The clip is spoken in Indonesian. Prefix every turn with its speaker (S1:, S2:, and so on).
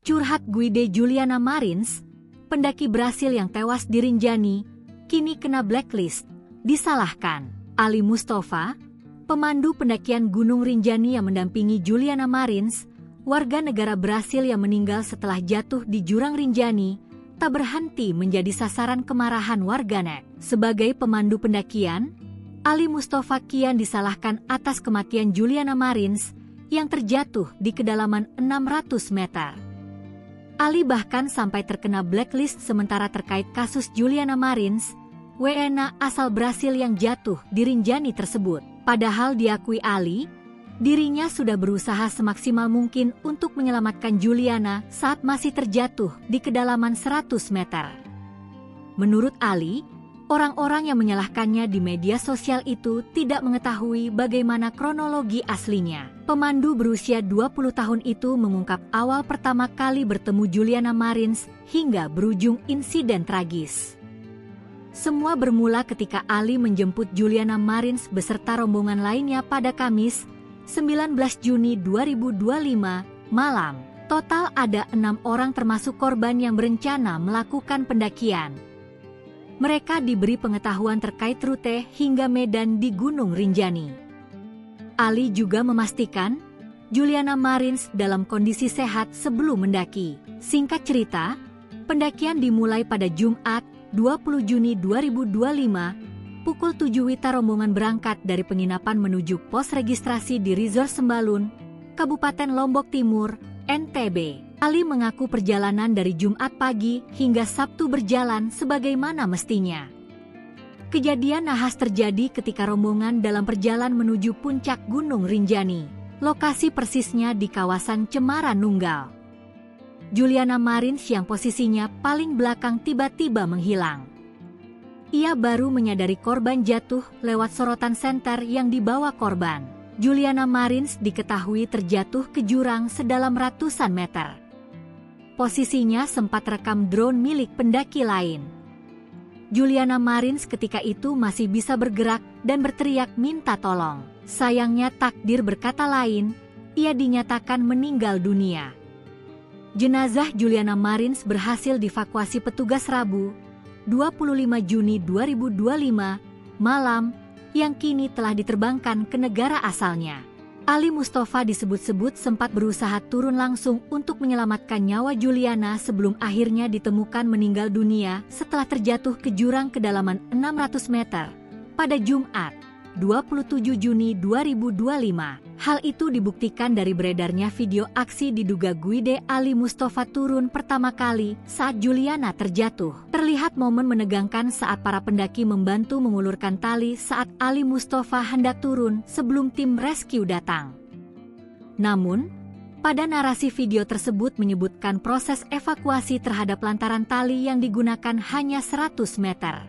S1: Curhat Guide Juliana Marins, pendaki Brasil yang tewas di Rinjani, kini kena blacklist, disalahkan. Ali Mustafa, pemandu pendakian Gunung Rinjani yang mendampingi Juliana Marins, warga negara Brasil yang meninggal setelah jatuh di jurang Rinjani, tak berhenti menjadi sasaran kemarahan warganet. Sebagai pemandu pendakian, Ali Mustafa kian disalahkan atas kematian Juliana Marins yang terjatuh di kedalaman 600 meter. Ali bahkan sampai terkena blacklist sementara terkait kasus Juliana Marins, WNA asal Brasil yang jatuh di Rinjani tersebut. Padahal diakui Ali, dirinya sudah berusaha semaksimal mungkin untuk menyelamatkan Juliana saat masih terjatuh di kedalaman 100 meter. Menurut Ali, orang-orang yang menyalahkannya di media sosial itu tidak mengetahui bagaimana kronologi aslinya. Pemandu berusia 20 tahun itu mengungkap awal pertama kali bertemu Juliana Marins hingga berujung insiden tragis. Semua bermula ketika Ali menjemput Juliana Marins beserta rombongan lainnya pada Kamis, 19 Juni 2025, malam. Total ada 6 orang termasuk korban yang berencana melakukan pendakian. Mereka diberi pengetahuan terkait rute hingga medan di Gunung Rinjani. Ali juga memastikan Juliana Marins dalam kondisi sehat sebelum mendaki. Singkat cerita, pendakian dimulai pada Jumat, 20 Juni 2025, pukul 7 WITA rombongan berangkat dari penginapan menuju pos registrasi di Resort Sembalun, Kabupaten Lombok Timur, NTB. Ali mengaku perjalanan dari Jumat pagi hingga Sabtu berjalan sebagaimana mestinya. Kejadian nahas terjadi ketika rombongan dalam perjalanan menuju puncak Gunung Rinjani. Lokasi persisnya di kawasan Cemara Nunggal. Juliana Marins yang posisinya paling belakang tiba-tiba menghilang. Ia baru menyadari korban jatuh lewat sorotan senter yang dibawa korban. Juliana Marins diketahui terjatuh ke jurang sedalam ratusan meter. Posisinya sempat rekam drone milik pendaki lain. Juliana Marins ketika itu masih bisa bergerak dan berteriak minta tolong. Sayangnya takdir berkata lain, ia dinyatakan meninggal dunia. Jenazah Juliana Marins berhasil dievakuasi petugas Rabu, 25 Juni 2025, malam, yang kini telah diterbangkan ke negara asalnya. Ali Mustafa disebut-sebut sempat berusaha turun langsung untuk menyelamatkan nyawa Juliana sebelum akhirnya ditemukan meninggal dunia setelah terjatuh ke jurang kedalaman 600 meter pada Jumat, 27 Juni 2025. Hal itu dibuktikan dari beredarnya video aksi diduga Guide Ali Mustafa turun pertama kali saat Juliana terjatuh. Terlihat momen menegangkan saat para pendaki membantu mengulurkan tali saat Ali Mustafa hendak turun sebelum tim rescue datang. Namun, pada narasi video tersebut menyebutkan proses evakuasi terhadap lantaran tali yang digunakan hanya 100 meter.